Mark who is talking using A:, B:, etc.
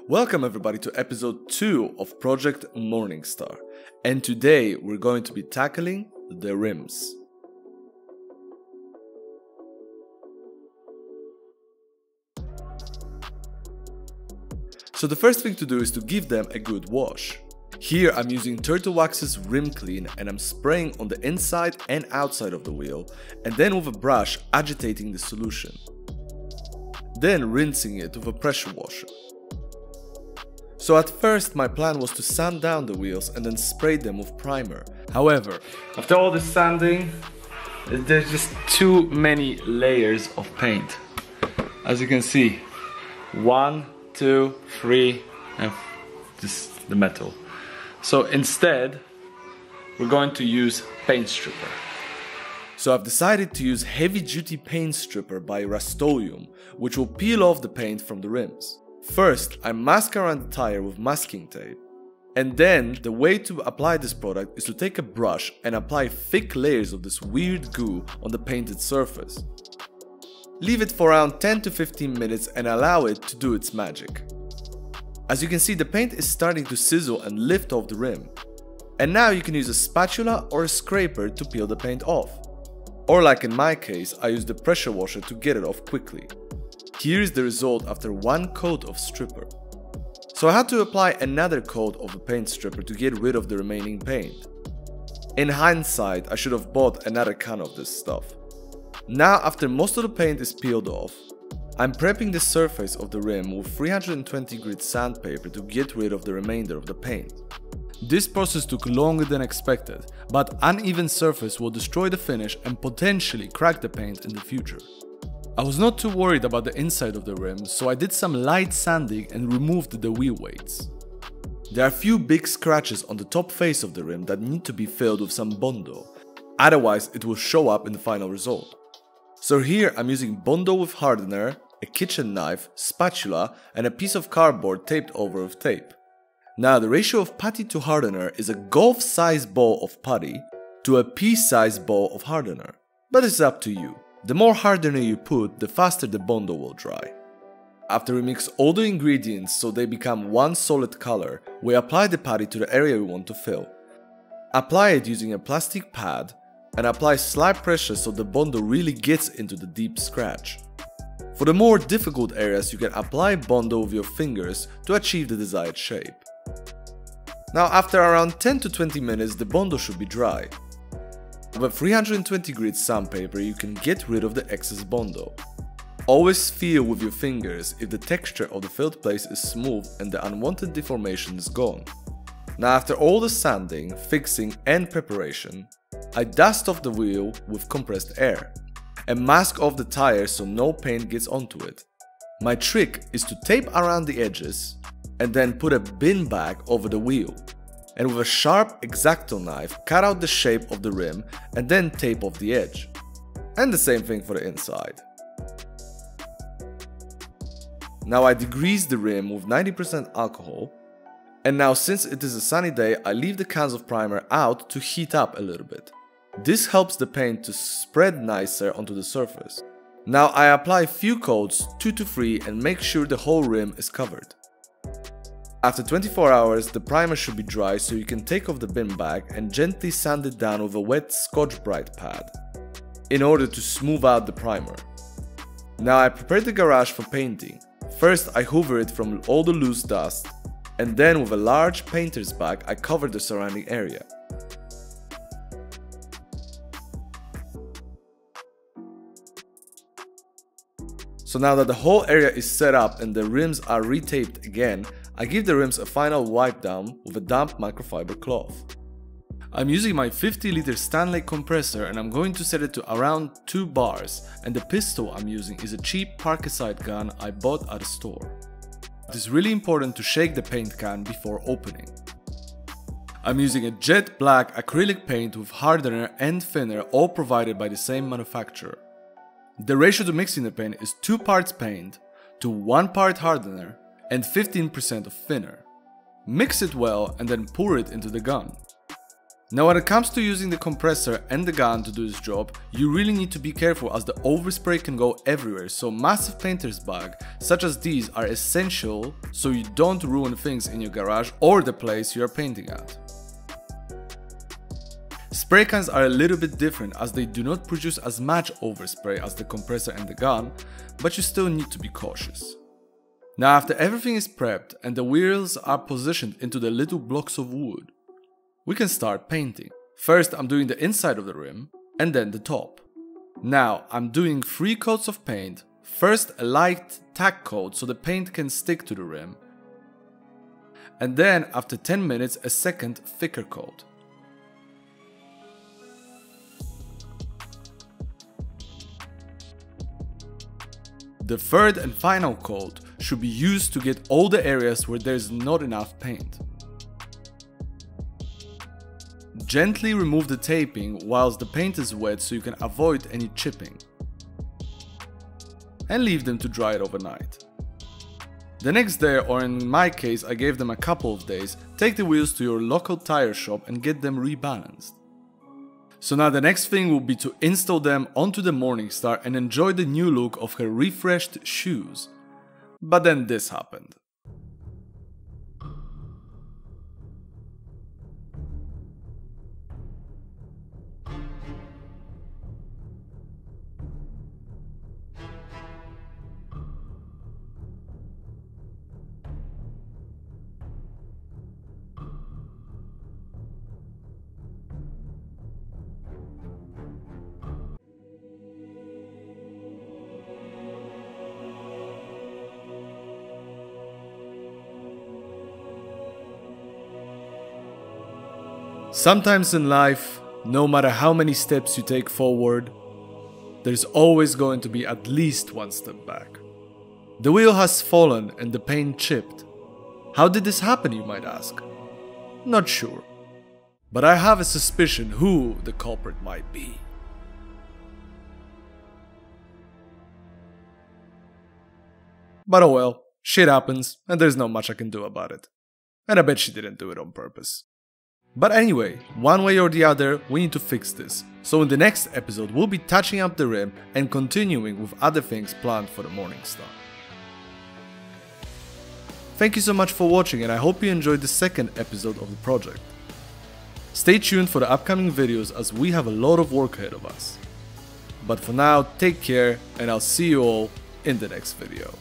A: Welcome everybody to episode 2 of Project Morningstar, and today we're going to be tackling the rims. So the first thing to do is to give them a good wash. Here I'm using Turtle Wax's Rim Clean and I'm spraying on the inside and outside of the wheel, and then with a brush agitating the solution. Then rinsing it with a pressure washer. So at first my plan was to sand down the wheels and then spray them with primer. However, after all this sanding, there's just too many layers of paint. As you can see, 1, 2, 3, and just the metal. So instead, we're going to use paint stripper. So I've decided to use heavy duty paint stripper by Rust-Oleum, which will peel off the paint from the rims. First, I mask around the tire with masking tape. And then, the way to apply this product is to take a brush and apply thick layers of this weird goo on the painted surface. Leave it for around 10 to 15 minutes and allow it to do its magic. As you can see, the paint is starting to sizzle and lift off the rim. And now you can use a spatula or a scraper to peel the paint off. Or like in my case, I used the pressure washer to get it off quickly. Here is the result after one coat of stripper. So I had to apply another coat of the paint stripper to get rid of the remaining paint. In hindsight, I should have bought another can of this stuff. Now after most of the paint is peeled off, I'm prepping the surface of the rim with 320 grit sandpaper to get rid of the remainder of the paint. This process took longer than expected, but uneven surface will destroy the finish and potentially crack the paint in the future. I was not too worried about the inside of the rim, so I did some light sanding and removed the wheel weights. There are a few big scratches on the top face of the rim that need to be filled with some Bondo, otherwise it will show up in the final result. So here I'm using Bondo with hardener, a kitchen knife, spatula and a piece of cardboard taped over with tape. Now the ratio of putty to hardener is a golf-sized ball of putty to a pea-sized ball of hardener, but it's up to you. The more hardener you put, the faster the Bondo will dry. After we mix all the ingredients so they become one solid color, we apply the putty to the area we want to fill. Apply it using a plastic pad and apply slight pressure so the Bondo really gets into the deep scratch. For the more difficult areas, you can apply Bondo with your fingers to achieve the desired shape. Now after around 10 to 20 minutes, the Bondo should be dry. With a 320 grit sandpaper, you can get rid of the excess Bondo. Always feel with your fingers if the texture of the filled place is smooth and the unwanted deformation is gone. Now after all the sanding, fixing and preparation, I dust off the wheel with compressed air and mask off the tire so no paint gets onto it. My trick is to tape around the edges and then put a bin bag over the wheel. And with a sharp X-Acto knife, cut out the shape of the rim and then tape off the edge. And the same thing for the inside. Now I degrease the rim with 90% alcohol. And now since it is a sunny day, I leave the cans of primer out to heat up a little bit. This helps the paint to spread nicer onto the surface. Now I apply a few coats, 2 to 3, and make sure the whole rim is covered. After 24 hours, the primer should be dry, so you can take off the bin bag and gently sand it down with a wet Scotch-Brite pad in order to smooth out the primer. Now I prepare the garage for painting. First I hoover it from all the loose dust, and then with a large painter's bag I cover the surrounding area. So now that the whole area is set up and the rims are retaped again, I give the rims a final wipe down with a damp microfiber cloth. I'm using my 50-liter Stanley compressor and I'm going to set it to around 2 bars, and the pistol I'm using is a cheap Parkside gun I bought at a store. It is really important to shake the paint can before opening. I'm using a jet black acrylic paint with hardener and thinner, all provided by the same manufacturer. The ratio to mixing the paint is 2 parts paint to 1 part hardener and 15% of thinner. Mix it well and then pour it into the gun. Now when it comes to using the compressor and the gun to do this job, you really need to be careful as the overspray can go everywhere, so massive painter's bag such as these are essential so you don't ruin things in your garage or the place you are painting at. Spray cans are a little bit different as they do not produce as much overspray as the compressor and the gun, but you still need to be cautious. Now after everything is prepped and the wheels are positioned into the little blocks of wood, we can start painting. First I'm doing the inside of the rim and then the top. Now I'm doing 3 coats of paint, first a light tack coat so the paint can stick to the rim, and then after 10 minutes a second thicker coat. The third and final coat should be used to get all the areas where there is not enough paint. Gently remove the taping whilst the paint is wet so you can avoid any chipping. And leave them to dry it overnight. The next day, or in my case I gave them a couple of days, take the wheels to your local tire shop and get them rebalanced. So now the next thing will be to install them onto the Morningstar and enjoy the new look of her refreshed shoes. But then this happened. Sometimes in life, no matter how many steps you take forward, there's always going to be at least one step back. The wheel has fallen and the paint chipped. How did this happen, you might ask? Not sure. But I have a suspicion who the culprit might be. But oh well, shit happens and there's not much I can do about it. And I bet she didn't do it on purpose. But anyway, one way or the other, we need to fix this. So in the next episode, we'll be touching up the rim and continuing with other things planned for the Morningstar. Thank you so much for watching and I hope you enjoyed the second episode of the project. Stay tuned for the upcoming videos as we have a lot of work ahead of us. But for now, take care and I'll see you all in the next video.